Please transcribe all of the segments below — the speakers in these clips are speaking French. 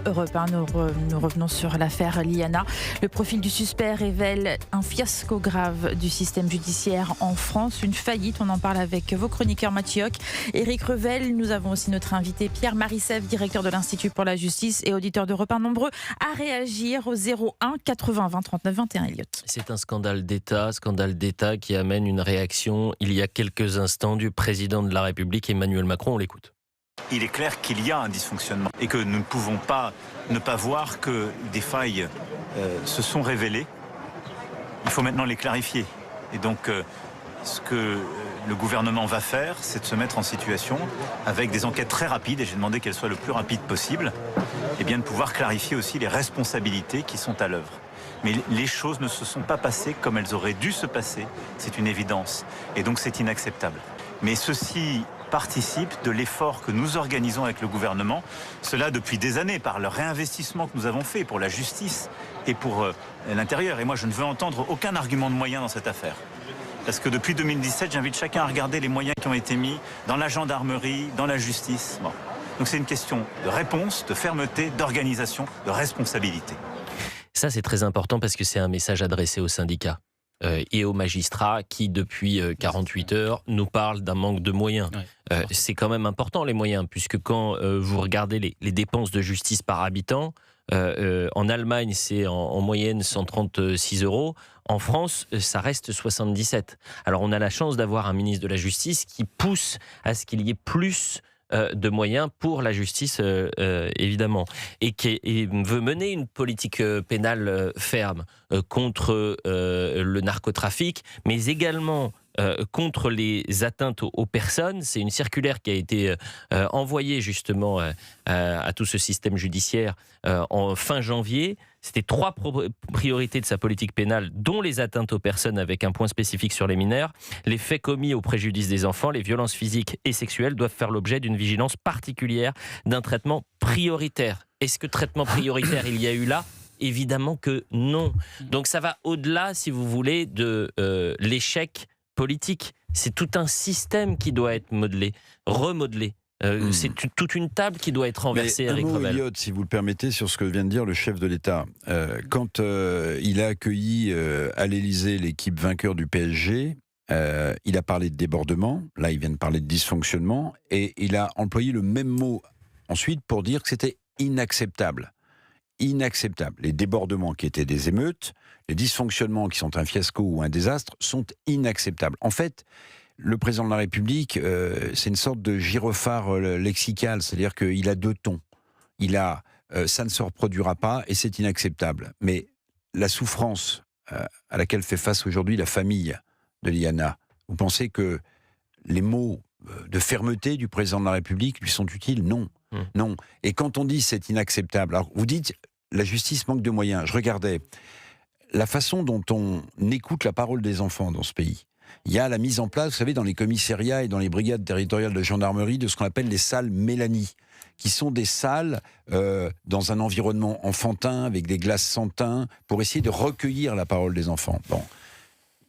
Europe 1, nous revenons sur l'affaire Liana. Le profil du suspect révèle un fiasco grave du système judiciaire en France, une faillite. On en parle avec vos chroniqueurs Mathieu Hoc, Éric Revel. Nous avons aussi notre invité Pierre-Marie Sèvres, directeur de l'Institut pour la justice et auditeur d'Europe 1, nombreux à réagir au 01 80 20 39 21. Elliot. C'est un scandale d'État qui amène une réaction il y a quelques instants du président de la République, Emmanuel Macron. On l'écoute. Il est clair qu'il y a un dysfonctionnement et que nous ne pouvons pas ne pas voir que des failles se sont révélées. Il faut maintenant les clarifier. Et donc, ce que le gouvernement va faire, c'est de se mettre en situation, avec des enquêtes très rapides, et j'ai demandé qu'elles soient le plus rapides possible, et bien de pouvoir clarifier aussi les responsabilités qui sont à l'œuvre. Mais les choses ne se sont pas passées comme elles auraient dû se passer, c'est une évidence. Et donc c'est inacceptable. Mais ceci participe de l'effort que nous organisons avec le gouvernement, cela depuis des années, par le réinvestissement que nous avons fait pour la justice et pour l'intérieur. Et moi, je ne veux entendre aucun argument de moyens dans cette affaire. Parce que depuis 2017, j'invite chacun à regarder les moyens qui ont été mis dans la gendarmerie, dans la justice. Bon. Donc c'est une question de réponse, de fermeté, d'organisation, de responsabilité. Ça, c'est très important parce que c'est un message adressé aux syndicats et aux magistrats qui, depuis 48 heures, nous parlent d'un manque de moyens. Ouais. C'est quand même important, les moyens, puisque quand vous regardez les dépenses de justice par habitant, en Allemagne, c'est en moyenne 136 €. En France, ça reste 77. Alors, on a la chance d'avoir un ministre de la Justice qui pousse à ce qu'il y ait plus de moyens pour la justice, évidemment, et qui veut mener une politique pénale ferme contre le narcotrafic, mais également contre les atteintes aux personnes. C'est une circulaire qui a été envoyée justement à tout ce système judiciaire en fin janvier. C'était 3 priorités de sa politique pénale, dont les atteintes aux personnes avec un point spécifique sur les mineurs. Les faits commis au préjudice des enfants, les violences physiques et sexuelles doivent faire l'objet d'une vigilance particulière, d'un traitement prioritaire. Est-ce que traitement prioritaire il y a eu là ? Évidemment que non. Donc ça va au-delà, si vous voulez, de l'échec politique. C'est tout un système qui doit être remodelé. C'est toute une table qui doit être renversée, Éric Revel. Elliot, si vous le permettez, sur ce que vient de dire le chef de l'État. Quand il a accueilli à l'Élysée l'équipe vainqueur du PSG, il a parlé de débordement, là il vient de parler de dysfonctionnement, et il a employé le même mot ensuite pour dire que c'était inacceptable. Inacceptable. Les débordements qui étaient des émeutes, les dysfonctionnements qui sont un fiasco ou un désastre sont inacceptables. En fait, le président de la République, c'est une sorte de gyrophare lexical, c'est-à-dire qu'il a 2 tons. Il a ça ne se reproduira pas et c'est inacceptable. Mais la souffrance à laquelle fait face aujourd'hui la famille de Liana, vous pensez que les mots de fermeté du président de la République lui sont utiles ? Non. Non. Et quand on dit c'est inacceptable, alors vous dites la justice manque de moyens. Je regardais la façon dont on écoute la parole des enfants dans ce pays. Il y a la mise en place, vous savez, dans les commissariats et dans les brigades territoriales de gendarmerie, de ce qu'on appelle les salles Mélanie, qui sont des salles dans un environnement enfantin, avec des glaces sans teint, pour essayer de recueillir la parole des enfants. Bon,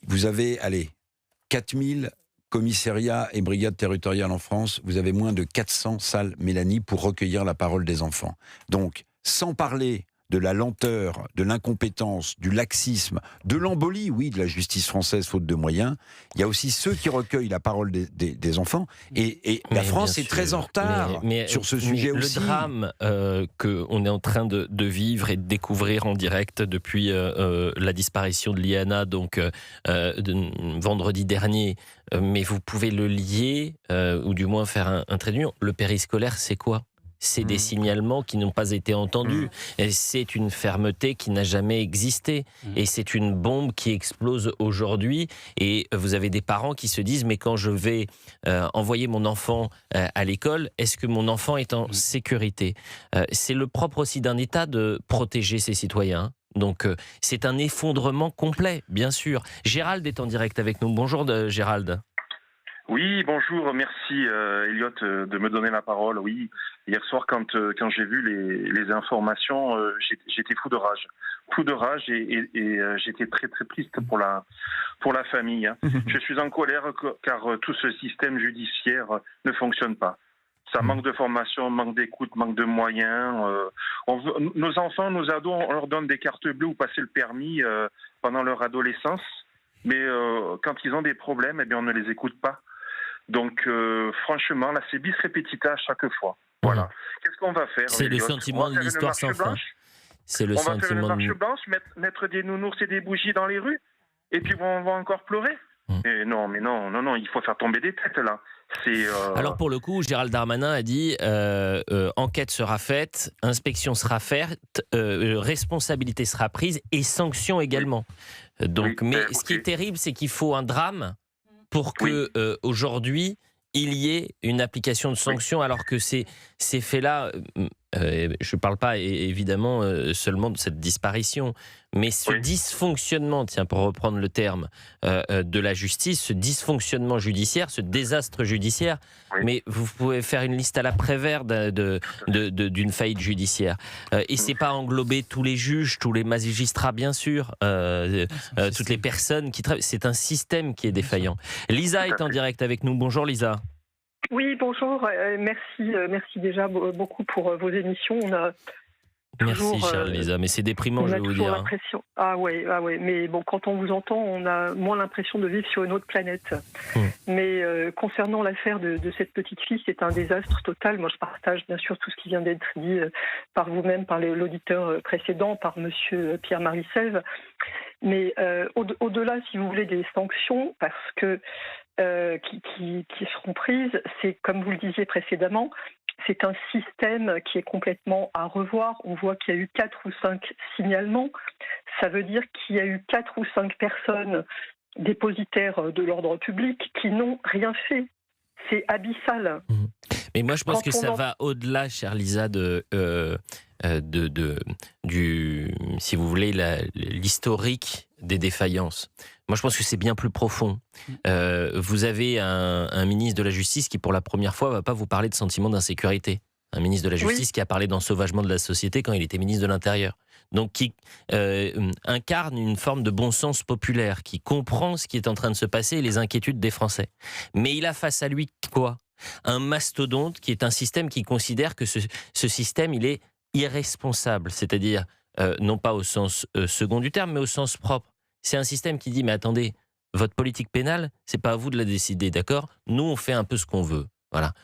vous avez, 4000 commissariats et brigades territoriales en France, vous avez moins de 400 salles Mélanie pour recueillir la parole des enfants. Donc, sans parler de la lenteur, de l'incompétence, du laxisme, de l'embolie, oui, de la justice française faute de moyens. Il y a aussi ceux qui recueillent la parole des enfants. Et la France est très en retard sur ce sujet aussi. Le drame qu'on est en train de vivre et de découvrir en direct depuis la disparition de Liana, donc vendredi dernier, mais vous pouvez le lier, ou du moins faire un trait d'union. Le périscolaire, c'est quoi ? C'est des signalements qui n'ont pas été entendus. Et c'est une fermeté qui n'a jamais existé. Et c'est une bombe qui explose aujourd'hui. Et vous avez des parents qui se disent, mais quand je vais envoyer mon enfant à l'école, est-ce que mon enfant est en sécurité ? C'est le propre aussi d'un État de protéger ses citoyens. Donc c'est un effondrement complet, bien sûr. Gérald est en direct avec nous. Bonjour Gérald. Oui, bonjour, merci Elliot de me donner la parole. Oui, hier soir quand j'ai vu les informations, j'étais fou de rage. Fou de rage et j'étais très très triste pour la famille. Je suis en colère car tout ce système judiciaire ne fonctionne pas. Ça manque de formation, manque d'écoute, manque de moyens. Nos enfants, nos ados, on leur donne des cartes bleues ou passer le permis pendant leur adolescence. Mais quand ils ont des problèmes, eh bien, on ne les écoute pas. Donc, franchement, là, c'est bis repetita à chaque fois. Voilà. Qu'est-ce qu'on va faire? C'est le sentiment de l'histoire sans fin. C'est le sentiment va faire une marche blanche, mettre des nounours et des bougies dans les rues, et puis on va encore pleurer. Et non, il faut faire tomber des têtes, là. Alors pour le coup, Gérald Darmanin a dit enquête sera faite, inspection sera faite, responsabilité sera prise et sanction également. Donc, mais ce qui est terrible, c'est qu'il faut un drame pour que aujourd'hui il y ait une application de sanctions, alors que ces faits-là, je ne parle pas évidemment seulement de cette disparition, mais ce dysfonctionnement, tiens, pour reprendre le terme de la justice, ce dysfonctionnement judiciaire, ce désastre judiciaire, mais vous pouvez faire une liste à la Prévert d'une faillite judiciaire. Et c'est pas englober tous les juges, tous les magistrats, bien sûr, toutes les personnes qui travaillent. C'est un système qui est défaillant. Lisa est en direct avec nous. Bonjour Lisa. Oui, bonjour. Merci déjà beaucoup pour vos émissions. On a toujours, merci, chère Lisa, mais c'est déprimant, je vais vous dire. L'impression. Ah ouais. Mais bon, quand on vous entend, on a moins l'impression de vivre sur une autre planète. Mais concernant l'affaire de cette petite fille, c'est un désastre total. Moi, je partage bien sûr tout ce qui vient d'être dit par vous-même, par l'auditeur précédent, par Monsieur Pierre-Marie Selve. Mais au-delà, si vous voulez, des sanctions, parce que qui seront prises, c'est comme vous le disiez précédemment, c'est un système qui est complètement à revoir. On voit qu'il y a eu 4 ou 5 signalements. Ça veut dire qu'il y a eu 4 ou 5 personnes dépositaires de l'ordre public qui n'ont rien fait. C'est abyssal. Mais moi, je pense que ça va au-delà, chère Lisa, si vous voulez, l'historique des défaillances. Moi, je pense que c'est bien plus profond. Vous avez un ministre de la Justice qui, pour la première fois, ne va pas vous parler de sentiment d'insécurité. Un ministre de la Justice qui a parlé d'ensauvagement de la société quand il était ministre de l'Intérieur. Donc, qui incarne une forme de bon sens populaire, qui comprend ce qui est en train de se passer et les inquiétudes des Français. Mais il a face à lui quoi ? Un mastodonte qui est un système qui considère que ce système, il est irresponsable. C'est-à-dire, non pas au sens second du terme, mais au sens propre. C'est un système qui dit, mais attendez, votre politique pénale, c'est pas à vous de la décider, d'accord ? Nous, on fait un peu ce qu'on veut. Voilà.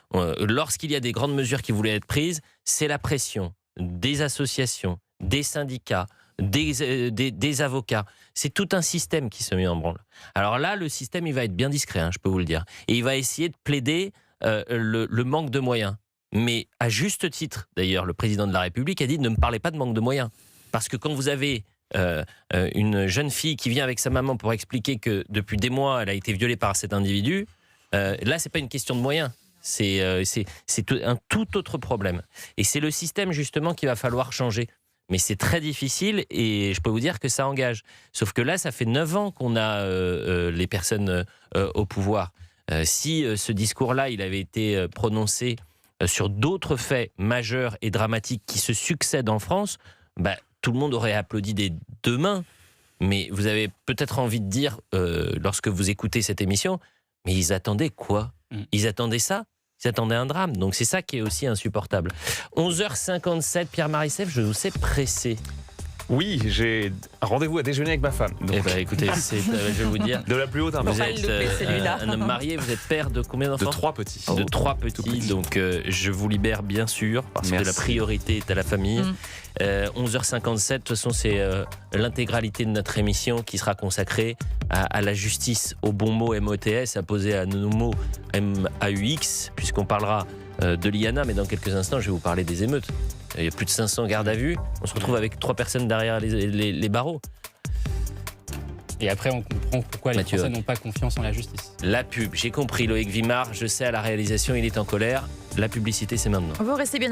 Lorsqu'il y a des grandes mesures qui voulaient être prises, c'est la pression des associations, des syndicats, des avocats. C'est tout un système qui se met en branle. Alors là, le système, il va être bien discret, je peux vous le dire. Et il va essayer de plaider le manque de moyens. Mais à juste titre, d'ailleurs, le président de la République a dit ne me parlez pas de manque de moyens. Parce que quand vous avez une jeune fille qui vient avec sa maman pour expliquer que depuis des mois, elle a été violée par cet individu, là, c'est pas une question de moyens. C'est un tout autre problème. Et c'est le système, justement, qu'il va falloir changer. Mais c'est très difficile et je peux vous dire que ça engage. Sauf que là, ça fait 9 ans qu'on a les personnes au pouvoir. Si ce discours-là, il avait été prononcé sur d'autres faits majeurs et dramatiques qui se succèdent en France, tout le monde aurait applaudi des 2 mains. Mais vous avez peut-être envie de dire, lorsque vous écoutez cette émission, mais ils attendaient quoi ? Ils attendaient ça ? Ils attendaient un drame. Donc c'est ça qui est aussi insupportable. 11h57, Pierre-Marie Selve, je vous sais pressé. Oui, j'ai un rendez-vous à déjeuner avec ma femme. Donc... écoutez, je vais vous dire... De la plus haute importance. Vous êtes un homme marié, vous êtes père de combien d'enfants ? De 3 petits. De 3 petits, donc je vous libère bien sûr, parce que la priorité est à la famille. 11h57, de toute façon c'est l'intégralité de notre émission qui sera consacrée à la justice, au bon mot MOTS, apposé à nos mots MAUX, puisqu'on parlera de l'IANA, mais dans quelques instants je vais vous parler des émeutes. Il y a plus de 500 gardes à vue. On se retrouve avec 3 personnes derrière les barreaux. Et après, on comprend pourquoi les Français n'ont pas confiance en la justice. La pub, j'ai compris Loïc Vimard. Je sais, à la réalisation, il est en colère. La publicité, c'est maintenant. Vous restez bien